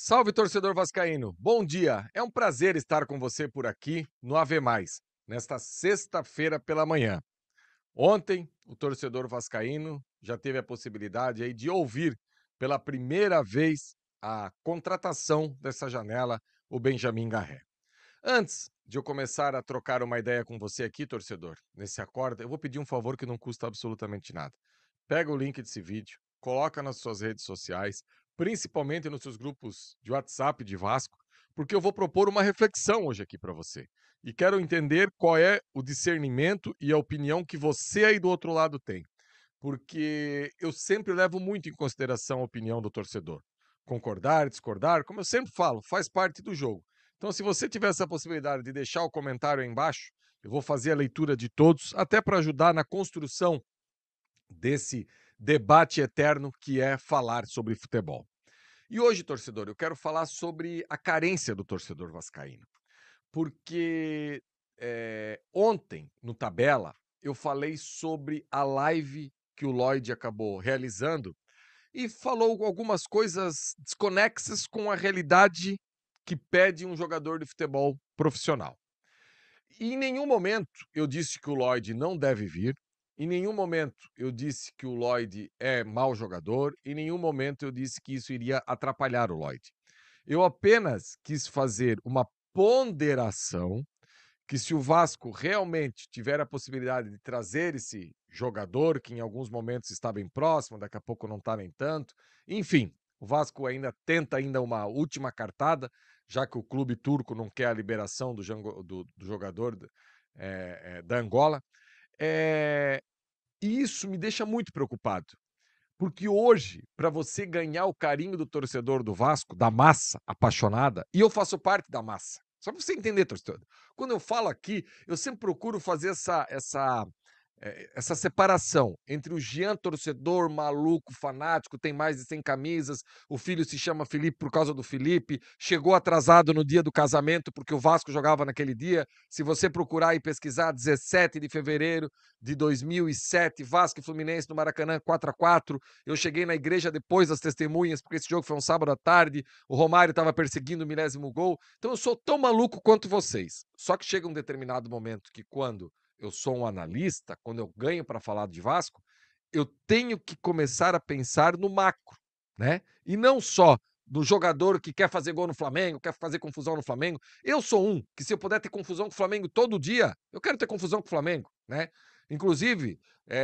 Salve, torcedor vascaíno. Bom dia. É um prazer estar com você por aqui no Ave Mais, nesta sexta-feira pela manhã. Ontem, o torcedor vascaíno já teve a possibilidade aí de ouvir pela primeira vez a contratação dessa janela, o Benjamin Garré. Antes de eu começar a trocar uma ideia com você aqui, torcedor, nesse acorda, eu vou pedir um favor que não custa absolutamente nada. Pega o link desse vídeo, coloca nas suas redes sociais, principalmente nos seus grupos de WhatsApp de Vasco, porque eu vou propor uma reflexão hoje aqui para você. E quero entender qual é o discernimento e a opinião que você aí do outro lado tem. Porque eu sempre levo muito em consideração a opinião do torcedor. Concordar, discordar, como eu sempre falo, faz parte do jogo. Então, se você tiver essa possibilidade de deixar o comentário aí embaixo, eu vou fazer a leitura de todos, até para ajudar na construção desse debate eterno que é falar sobre futebol. E hoje, torcedor, eu quero falar sobre a carência do torcedor vascaíno. Porque ontem, no Tabela, eu falei sobre a live que o Lloyd acabou realizando e falou algumas coisas desconexas com a realidade que pede um jogador de futebol profissional. E em nenhum momento eu disse que o Lloyd não deve vir, em nenhum momento eu disse que o Lloyd é mau jogador, em nenhum momento eu disse que isso iria atrapalhar o Lloyd. Eu apenas quis fazer uma ponderação que se o Vasco realmente tiver a possibilidade de trazer esse jogador, que em alguns momentos está bem próximo, daqui a pouco não está nem tanto, enfim, o Vasco ainda tenta ainda uma última cartada, já que o clube turco não quer a liberação do jogador da Angola. É, e isso me deixa muito preocupado, porque hoje, para você ganhar o carinho do torcedor do Vasco, da massa apaixonada, e eu faço parte da massa. Só para você entender, torcedor. Quando eu falo aqui, eu sempre procuro fazer essa separação entre o Jean torcedor, maluco, fanático, tem mais de 100 camisas, o filho se chama Felipe por causa do Felipe, chegou atrasado no dia do casamento porque o Vasco jogava naquele dia. Se você procurar e pesquisar, 17 de fevereiro de 2007, Vasco e Fluminense no Maracanã, 4-4. Eu cheguei na igreja depois das testemunhas, porque esse jogo foi um sábado à tarde, o Romário estava perseguindo o milésimo gol. Então eu sou tão maluco quanto vocês. Só que chega um determinado momento que quando eu sou um analista, quando eu ganho para falar de Vasco, eu tenho que começar a pensar no macro, né? E não só do jogador que quer fazer gol no Flamengo, quer fazer confusão no Flamengo. Eu sou um que, se eu puder ter confusão com o Flamengo todo dia, eu quero ter confusão com o Flamengo, né? Inclusive,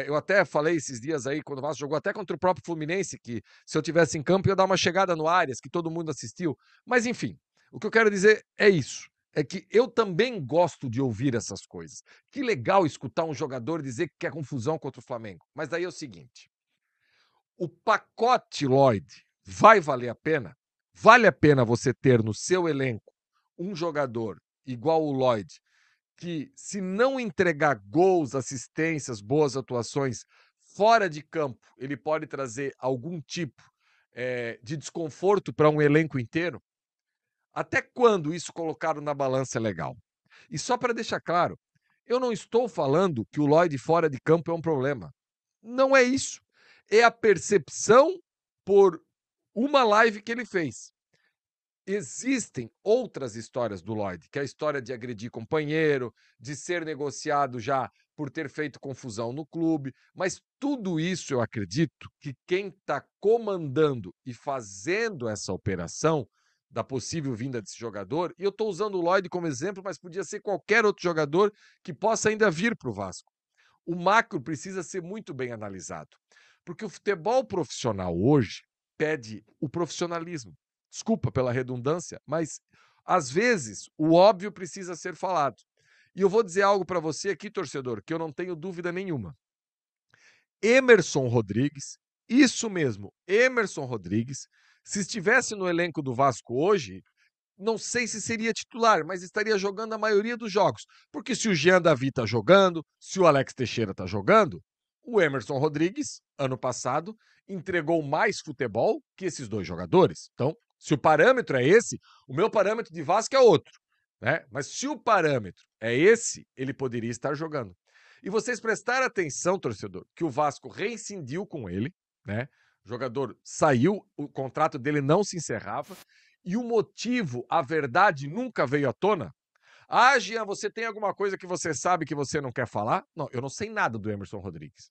eu até falei esses dias aí, quando o Vasco jogou até contra o próprio Fluminense, que se eu tivesse em campo ia dar uma chegada no Arias, que todo mundo assistiu. Mas enfim, o que eu quero dizer é isso. É que eu também gosto de ouvir essas coisas. Que legal escutar um jogador dizer que quer confusão contra o Flamengo. Mas daí é o seguinte: o pacote Lloyd vai valer a pena? Vale a pena você ter no seu elenco um jogador igual o Lloyd, que, se não entregar gols, assistências, boas atuações fora de campo, ele pode trazer algum tipo de desconforto para um elenco inteiro? Até quando isso colocado na balança é legal? E só para deixar claro, eu não estou falando que o Lloyd fora de campo é um problema. Não é isso. É a percepção por uma live que ele fez. Existem outras histórias do Lloyd, que é a história de agredir companheiro, de ser negociado já por ter feito confusão no clube, mas tudo isso eu acredito que quem está comandando e fazendo essa operação da possível vinda desse jogador, e eu estou usando o Lloyd como exemplo, mas podia ser qualquer outro jogador que possa ainda vir para o Vasco. O macro precisa ser muito bem analisado, porque o futebol profissional hoje pede o profissionalismo. Desculpa pela redundância, mas às vezes o óbvio precisa ser falado. E eu vou dizer algo para você aqui, torcedor, que eu não tenho dúvida nenhuma. Emerson Rodrigues, isso mesmo, Emerson Rodrigues, se estivesse no elenco do Vasco hoje, não sei se seria titular, mas estaria jogando a maioria dos jogos. Porque se o Jean Davi tá jogando, se o Alex Teixeira tá jogando, o Emerson Rodrigues, ano passado, entregou mais futebol que esses dois jogadores. Então, se o parâmetro é esse, o meu parâmetro de Vasco é outro, né? Mas se o parâmetro é esse, ele poderia estar jogando. E vocês prestaram atenção, torcedor, que o Vasco reincidiu com ele, né? O jogador saiu, o contrato dele não se encerrava, e o motivo, a verdade, nunca veio à tona? Ah, Jean, você tem alguma coisa que você sabe que você não quer falar? Não, eu não sei nada do Emerson Rodrigues.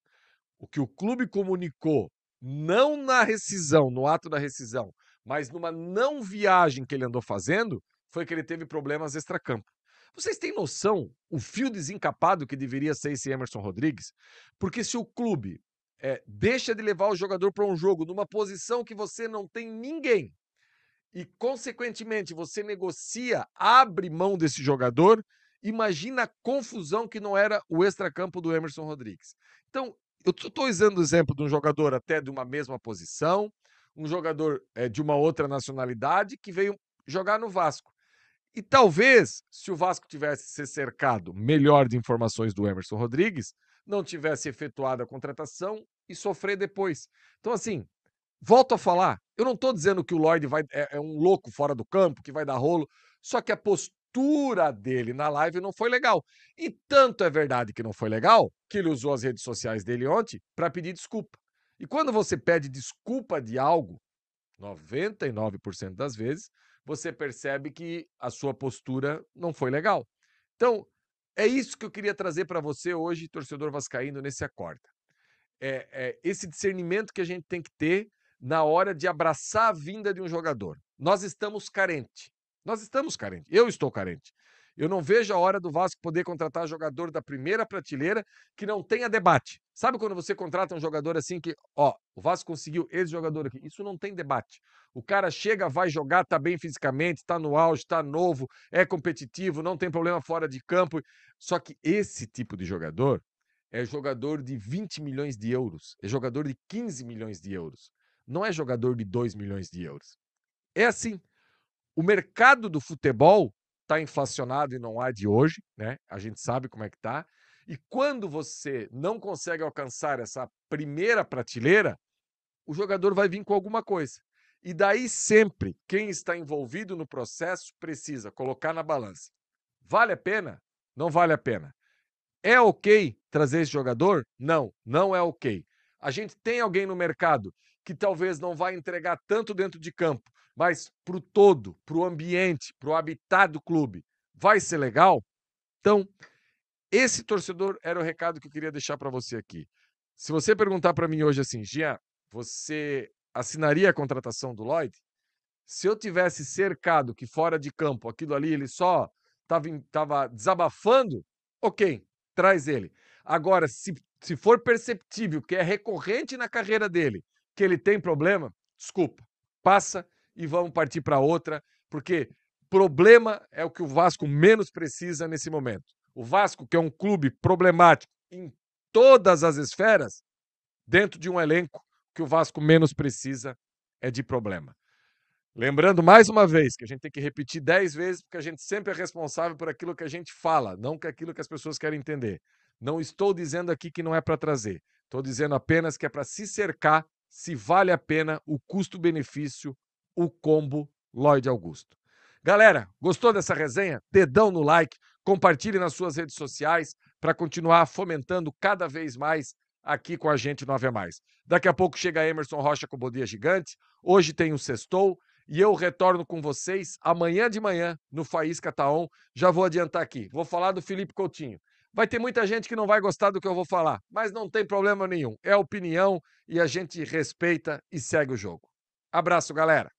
O que o clube comunicou, não na rescisão, no ato da rescisão, mas numa não viagem que ele andou fazendo, foi que ele teve problemas extracampo. Vocês têm noção o fio desencapado que deveria ser esse Emerson Rodrigues? Porque se o clube deixa de levar o jogador para um jogo numa posição que você não tem ninguém, e, consequentemente, você negocia, abre mão desse jogador, imagina a confusão que não era o extracampo do Emerson Rodrigues. Então, eu estou usando o exemplo de um jogador até de uma mesma posição, um jogador de uma outra nacionalidade que veio jogar no Vasco. E talvez, se o Vasco tivesse se cercado melhor de informações do Emerson Rodrigues, não tivesse efetuado a contratação e sofrer depois. Então, assim, volto a falar, eu não estou dizendo que o Lloyd é um louco fora do campo, que vai dar rolo, só que a postura dele na live não foi legal. E tanto é verdade que não foi legal, que ele usou as redes sociais dele ontem para pedir desculpa. E quando você pede desculpa de algo, 99% das vezes, você percebe que a sua postura não foi legal. Então, é isso que eu queria trazer para você hoje, torcedor vascaíno, nesse Acorda. Esse discernimento que a gente tem que ter na hora de abraçar a vinda de um jogador. Nós estamos carentes. Nós estamos carentes. Eu estou carente. Eu não vejo a hora do Vasco poder contratar jogador da primeira prateleira que não tenha debate. Sabe quando você contrata um jogador assim que, ó, o Vasco conseguiu esse jogador aqui? Isso não tem debate. O cara chega, vai jogar, tá bem fisicamente, tá no auge, tá novo, é competitivo, não tem problema fora de campo. Só que esse tipo de jogador é jogador de 20 milhões de euros, é jogador de 15 milhões de euros. Não é jogador de 2 milhões de euros. É assim, o mercado do futebol está inflacionado e não há de hoje, né? A gente sabe como é que tá. E quando você não consegue alcançar essa primeira prateleira, o jogador vai vir com alguma coisa. E daí sempre quem está envolvido no processo precisa colocar na balança. Vale a pena? Não vale a pena. É ok trazer esse jogador? Não, não é ok. A gente tem alguém no mercado que talvez não vai entregar tanto dentro de campo, mas para o todo, para o ambiente, para o habitat do clube, vai ser legal? Então, esse torcedor era o recado que eu queria deixar para você aqui. Se você perguntar para mim hoje assim, Jean, você assinaria a contratação do Lloyd? Se eu tivesse cercado que fora de campo, aquilo ali, ele só estava desabafando, ok, traz ele. Agora, se for perceptível que é recorrente na carreira dele, que ele tem problema, desculpa, passa e vamos partir para outra, porque problema é o que o Vasco menos precisa nesse momento. O Vasco, que é um clube problemático em todas as esferas, dentro de um elenco, que o Vasco menos precisa é de problema. Lembrando mais uma vez que a gente tem que repetir 10 vezes, porque a gente sempre é responsável por aquilo que a gente fala, não por aquilo que as pessoas querem entender. Não estou dizendo aqui que não é para trazer. Estou dizendo apenas que é para se cercar se vale a pena o custo-benefício, o combo Lloyd Augusto. Galera, gostou dessa resenha? Dedão no like, compartilhe nas suas redes sociais para continuar fomentando cada vez mais aqui com a gente no Ave Mais. Daqui a pouco chega Emerson Rocha com o Bom Dia Gigante. Hoje tem o Sextou. E eu retorno com vocês amanhã de manhã no Faísca Taon. Já vou adiantar aqui. Vou falar do Felipe Coutinho. Vai ter muita gente que não vai gostar do que eu vou falar, mas não tem problema nenhum. É opinião e a gente respeita e segue o jogo. Abraço, galera.